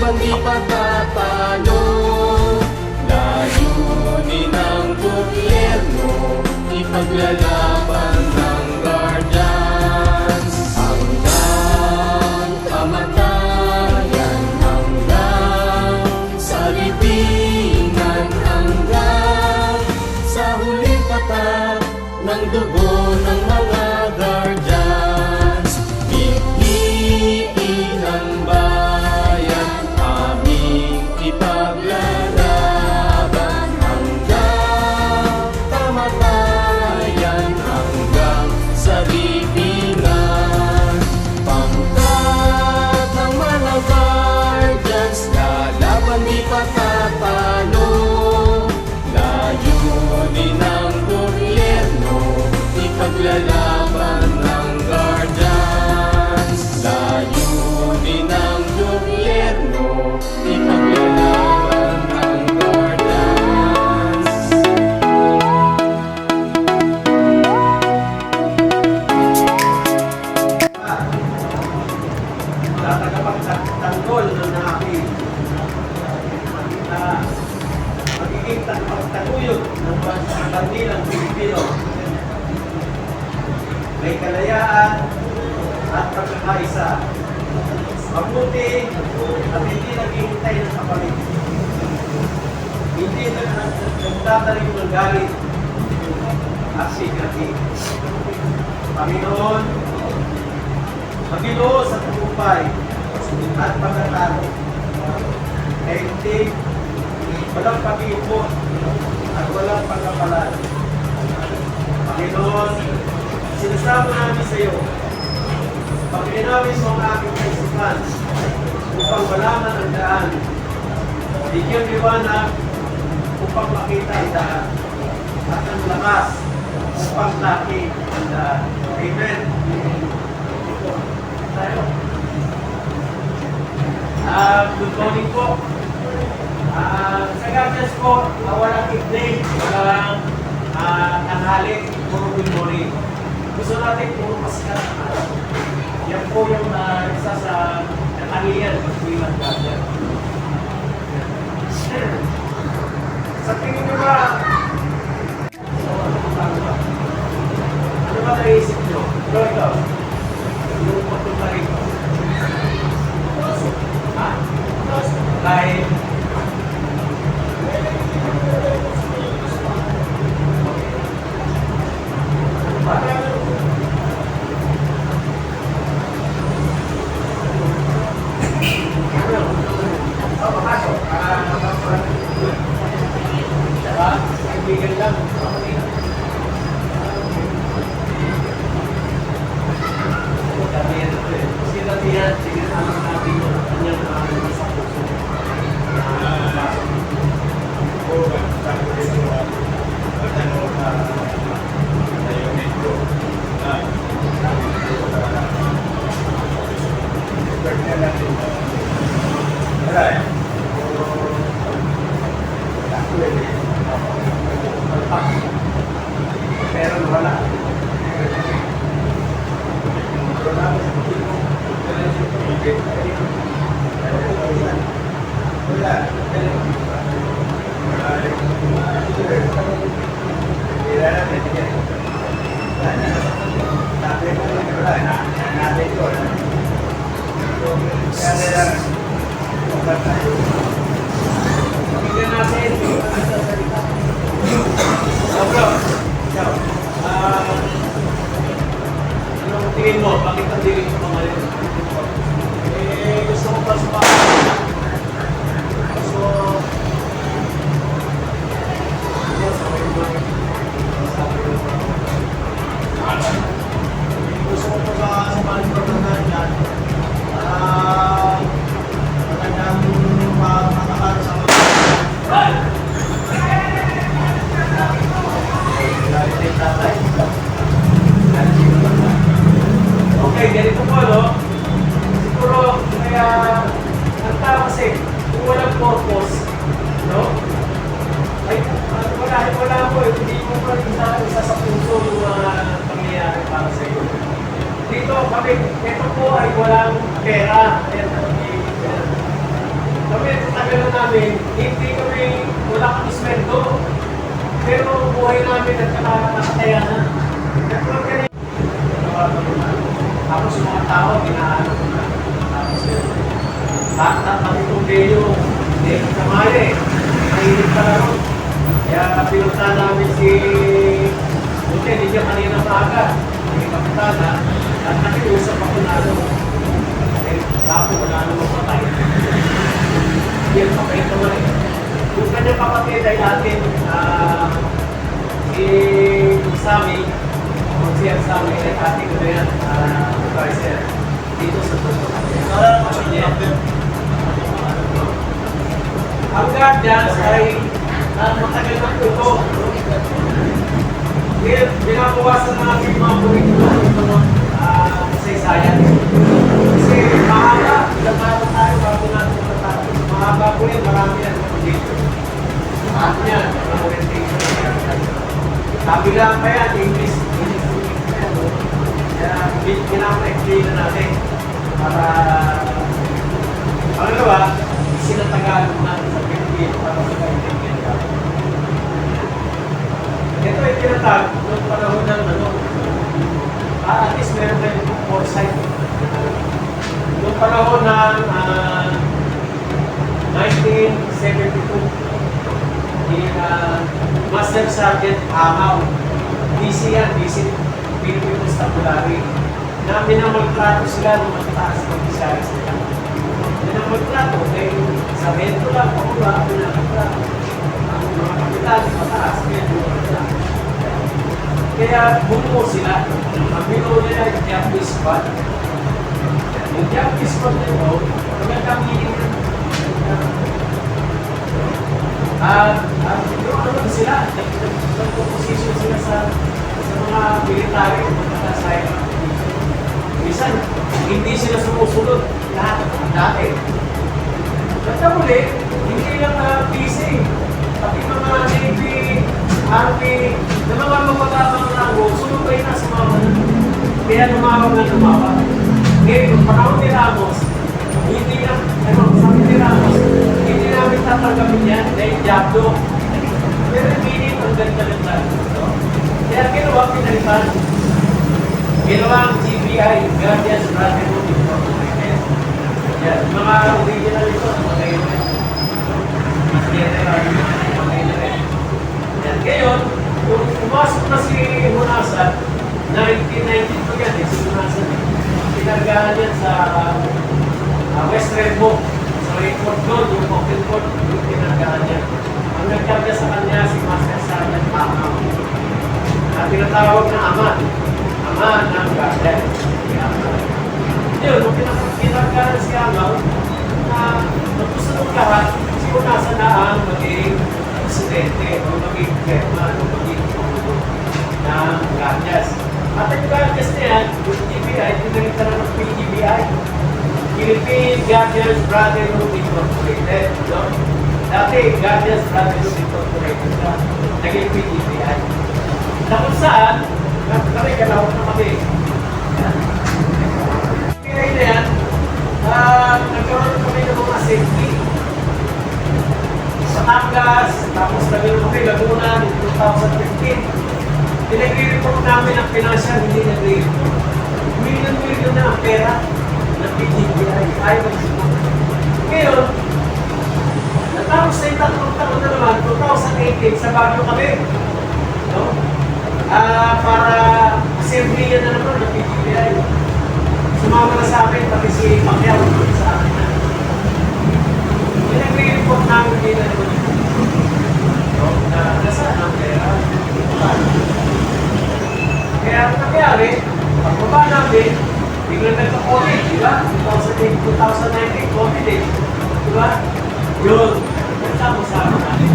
laban di patatalo. Layunin ng gobyerno, ipaglalaban ng guardians. Hanggang kamatayan, hanggang sa libingan, hanggang sa huling patak ng dugo ng mga guardians. Piliin ang bayan, aming ipaglalaban hanggang kamatayan, hanggang sa libingan. Pangkat ng mga guardians, lalaban di patatalo. Layunin ng gobyerno, ipaglalaban ng guardians. Layunin ng gobyerno, ipaglalaban ng guardians. Sa tagapagtanggol ng aking magiging tagapagtaguyod ng bandilang Pilipino, may kalayaan at pagkakaisa, mabuti at hindi naghihintay ng kapalit, hindi nagtatalim ng galit at sikrati. Panginoon, Panginoon sa tagumpay at pagkatalo, hindi walang pag-iipon at walang pagkapalan. Panginoon, sinasama namin sa iyo, pag-inawis mo ang aking kaisipan upang malaman ang daan, bigyan liwanag upang makita ang daan, at ang lakas upang laki ang daan. Amen. Tayo. Good morning po. Sa guardians po, walang evening, walang tanghali, puro good morning. Gusto natin puro pasikat ng araw. Yan po yung isa sa katangian ng bilang guardian. Sa tingin nyo ba, ano ba naisip nyo? Ikaw. Yung pagpunta rito. Kahit kaibigan lang. Kasi latihan, sige naman natin yung kanyang sa puso. Pero wala. Anong tingin mo? Bakit ang dilim sa mga yun? Gusto ko pa sumakit. Gusto ko pa sa mga programan yan. Magandang makakala sa mga okay, ganito po, no? Siguro, kaya ang tao kasi, kung walang purpose, no? Ay, wala po, hindi mo pa rin isa sa puso yung mga pangyayari para sa iyo. Dito kami, ito po ay walang pera. Ayan, Kami, tagal na namin, hindi kami, wala kami sweldo. Pero buhay namin at nakakaya na. Nagkaroon ka na. Tapos yung mga tao, ginaano ko na. Tapos yun. Lahat kami kong Leo, hindi kamali. Mahilig pa na ron. Kaya pinunta namin si Buti, hindi niya kanina maaga. Hindi kapitana. At nakiusap ako na ano. Eh, ako wala namang patay. Hindi ang patay naman eh. Yung kanyang kapatid ay atin, si Sammy, kung siya Sammy ay ating ano yan, advisor. Dito sa Tuto. Ang guardians ay matagal na ito. Binabawasan natin yung mga curriculum ito kasaysayan. Kasi mahaba, ilang araw tayo bago natin matatapos. Mahaba po yan, marami yan dito. Marami yan, mga orientation. Sabi lang pa yan, English. Kaya pinaka-explain na natin para ano ba, sinatagalog natin sa Pilipino para sa kaintindihan ka. Ito ay tinatag noong panahon ng ano, at least meron kayong foresight. Noong panahon ng 1972, ni Master Sergeant Amaw, DC yan, DC Philippine Constabulary, na minamagtrato sila ng mataas ng opisyalis nila. Minamagtrato, dahil sa mento lang, o ba, minamagtrato. Ang mga kapitan, mataas, minamagtrato. Kaya bumuo sila. Ang binuo nila yung Japanese Squad. Yung Japanese Squad nito, magandang meaning yung ano sila, nag-position sila sa mga military, mga cyber. Minsan, hindi sila sumusunod lahat dati. Basta muli, hindi lang PC, pati mga Navy, Army, na mga magpagabang rango, sumubay na sa mga kaya lumawag na lumawag. Ngayon, kung panahon ni Ramos, hindi na, sabi ni Ramos, hindi namin tatanggapin yan, dahil jabdo. Pero hindi ang ganda-ganda. Kaya ginawa pinalitan. Ginawa ang GBI, Guardians Brotherhood Incorporated. Yan, mga original ito, mga rin. Mas general, mga rin. Yan, ngayon, kung pumasok na si Hunasan, 1992 yan, si Hunasan, pinagahan yan sa West Redmo, sa report doon, yung open court, yung pinagahan yan. Ang nagkarga sa kanya si Master Sergeant Amaw, na tinatawag na Ama ng Guardian. Yun, nung pinagkaran si Amaw, na magpusunod lahat, si Hunasan na ang maging presidente o maging chairman o maging pumulo ng Guardians. At ang Guardians na yan, yung GBI, pinagkita na ng PGBI, Philippine Guardians Brotherhood Incorporated. No? Dati, Guardians Brotherhood Incorporated na naging PGBI. Na kung saan, kami kalawag na kami. PGBI na yan, nagkaroon kami ng mga safety. Sa Tangas, tapos nagkaroon kami Laguna in 2015. Pinag-report namin ang financial, hindi nag-report. Million na ang pera ng PGBI. Ayaw siguro. Ngayon, natapos na yung tatlong na naman, 2018, sa Baguio kami. No? Para assembly na naman ng PGBI. Sumama na sa akin, pati si Pacquiao sa akin na. Pinag-report namin hindi na naman ito. No? Nasaan ang pera? Kaya ang nangyari, pagbaba namin, biglang nagka-COVID, di ba? 2019, COVID eh. Di ba? Yun, nagkasama namin.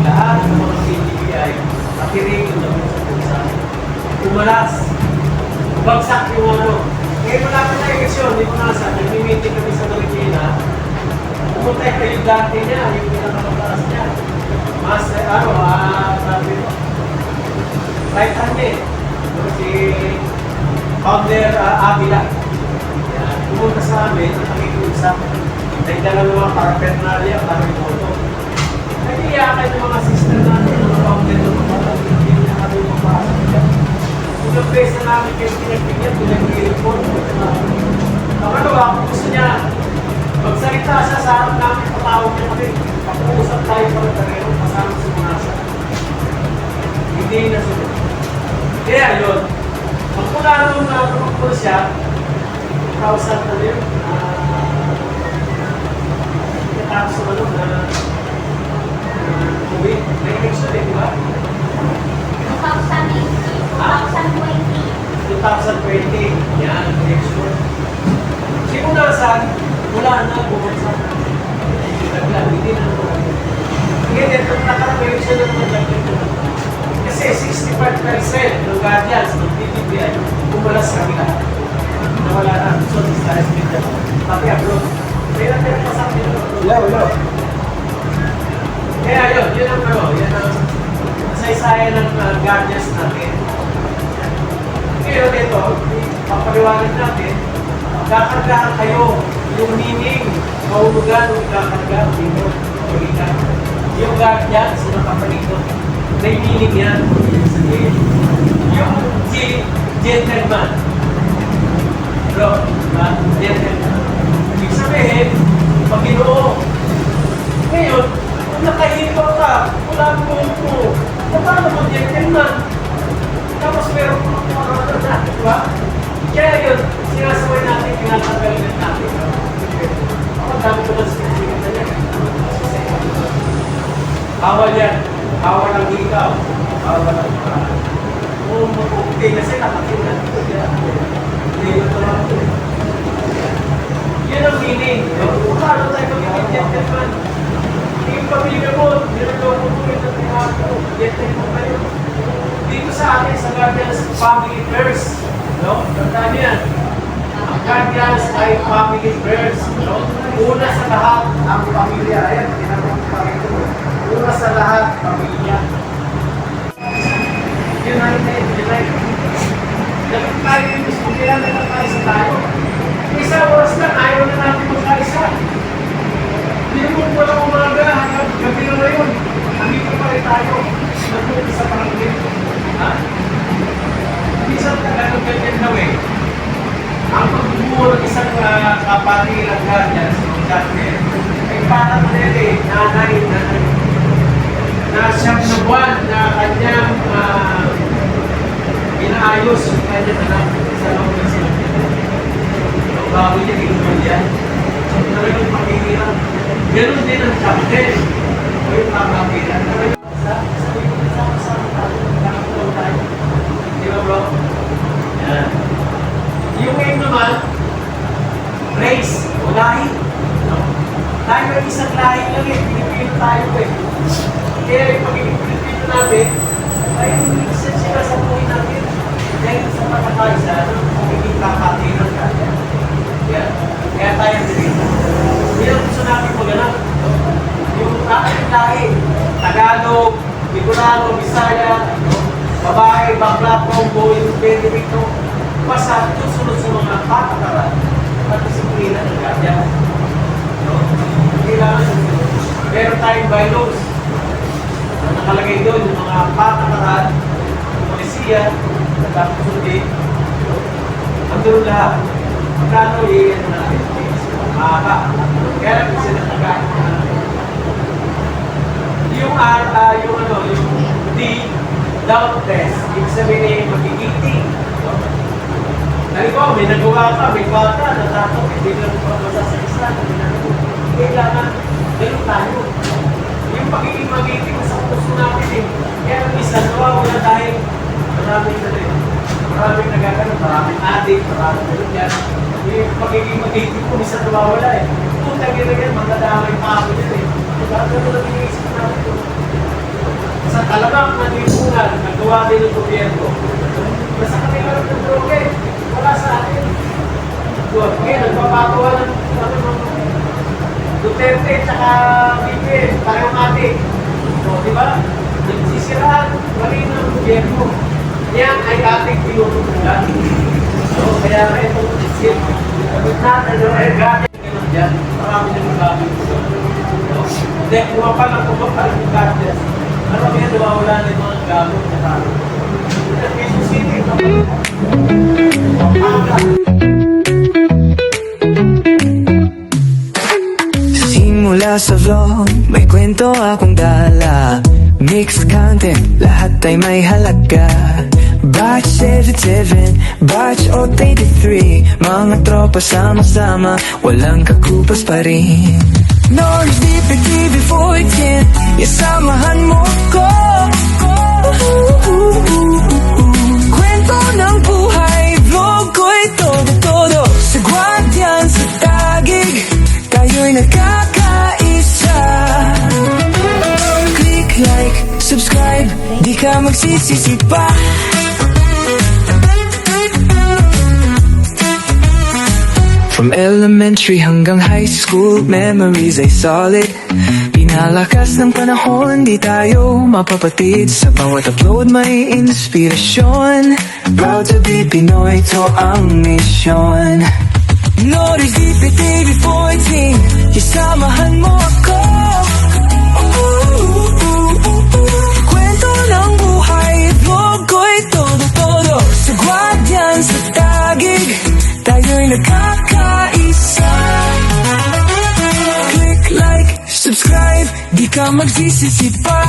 Lahat ng mga PGBI, pakiringin namin sa pusa. Umalas. Bagsak yung ano. Eh, malapit na eleksyon, di ko nasa, nag-meeting kami sa Marikina. Pumunta yung ayudante niya, yung pinakamataas niya. Mas, sabi ko, right hand eh. Si Founder Avila. Pumunta sa amin, nakikiusap. dala ng mga paraphernalia para imoto. Nag-iyakan yung mga sister natin ng mga pangkento ng mga hindi na kami mapasok dyan. Unang beses na namin kayo pinagbigyan, pinag-i-report. Ang ano ba, kung gusto niya, magsalita siya sa harap namin, patawag niya kami. Pag-uusap tayo pa ng tarero, kasama sa mga nasa. Hindi na sunod. Kaya yun, magmula nung tumakbo siya, 2000 na yun, tapos sa ano na uwi, may election eh, di ba? 2020, yan, election. Simula saan, wala na, bumagsak. Naglang, hindi na naman. Ngayon, itong naka-election na naman. Kasi 65% ng guardians ng PBBI umalas sa kanila. Nawala na. So, this is the pati abroad. Kaya pa sa akin. Wala. Kaya yun ang ano, yun ang masaysayan ng guardians natin. Ngayon ito, papaliwanag natin, kakargahan kayo yung meaning, mahulugan ng kakarga dito. Yung guardians, yung kapalito, may meaning yan. Yung gentleman. Bro, gentleman. Ibig sabihin, Panginoon. Ngayon, kung nakahipa ka, wala mo po, paano mo gentleman? Tapos meron po mga na, di ba? Kaya yun, sinasabay natin, pinatagalan natin. Ako, dami ko na specific na yan. Bawal yan. Bawal ang ikaw. Bawal ang paraan. Kung mag-okay kasi nakakilan ko yan. Hindi ko ito lang ito. Yun ang meaning. Kung paano tayo mag-gentleman? Yung pamilya mo, niloloko mo ito at pinako. Gentleman kayo. Dito sa atin, sa Guardians Family First. No? Tandaan yan. Ang Guardians ay family first. No? Una sa lahat, ang pamilya. Ayan, tinanong pa ito. Una sa lahat, pamilya. United. Dapat tayo yung gusto, kailangan na tayo sa tayo. Isang oras lang, ayaw na natin magkaisa. Hindi mo walang umaga, hanggang gabi na ngayon. Andito pa rin tayo. Nagpunta sa pangangkin. Ha? Isang tagalog ganyan daw eh. Ang pagbubuo ng isang kapatiran guardian sa mga guardian ay parang nanay na siyang na buwan na kanyang inaayos yung kanyang anak sa loob ng sila. Bago niya ginuman yan. So, talagang pakihirap. Ganon din ang captain. O yung kapatiran. Di ba bro? Yan. Yung ngayon naman, race o lahi. No? Tayo ay isang lahi lang eh. Pilipino tayo eh. Kaya yung pagiging Pilipino natin, ay isa sila sa buhay natin. Dahil sa pagkakaisa, pagiging kakatiran ka. Kaya tayo dito. Hindi lang gusto natin maganap. Yung ating lahi, Tagalog, Bicolano, Bisaya, babae, bakla, Congo, yung Benedicto, basta sunod sa mga patakaran at disiplina ng guardian. No? Kailangan susunod. Meron tayong bylaws. Nakalagay doon yung mga patakaran, yung polisiya, na dapat sundin. Andun lahat. Magkano i-ano natin? Mahaba. Kaya lang kasi natagaan natin. Yung D, doubtless, ibig sabihin magiging. Halimbawa, may nagawa ka, may bata, natakot, hindi lang pabasa sa isa, kailangan, ganun tayo. Yung pagiging magiting sa puso natin eh. Kaya ang isa, nawawala dahil maraming na rin. Maraming nagaganon, maraming adik, maraming ganun yan. Yung pagiging magiting kung isa nawawala eh. Kung tagin na yan, magdadamay pa ako yan eh. Diba? Ganun lang iniisip natin. Sa talagang nalipunan, nagawa din ng gobyerno. Nasa kanila ng droge, wala sa atin. Doon, ngayon, nagpapagawa ng Duterte at saka BBM, parang atin. So, di ba? Nagsisiraan, mali ng gobyerno. Yan ay ating pinututulan. So, kaya ito, isip, natin ay gabi ng Yan, marami nang masabi ko. Hindi, kumapa lang ko pa rin yung gadgets. Ano kaya nawawala na yung mga gamot na tao? Quezon City, Simula sa vlog, may kwento akong dala. Mixed content, lahat ay may halaga. Batch 77, batch 83. Mga tropa sama-sama, walang kakupas pa rin. Norms DPTV 14, yasamahan mo ko. Kwento ng buhay, vlog ko'y todo-todo. Sagwat yan sa tagig, tayo'y nagkakaisa. Click like, subscribe, di ka magsisisi pa. From elementary hanggang high school, memories ay solid. Pinalakas ng panahon, di tayo mapapatid. Sa bawat upload may inspirasyon. Proud to be Pinoy, to ang misyon. Notice DPTV 14, isamahan mo ako. Kwento ng buhay, vlog ko'y todo-todo. Sagwat yan sa tagig, tayo'y nagkakaisa. Click like, subscribe, di ka magsisisi pa.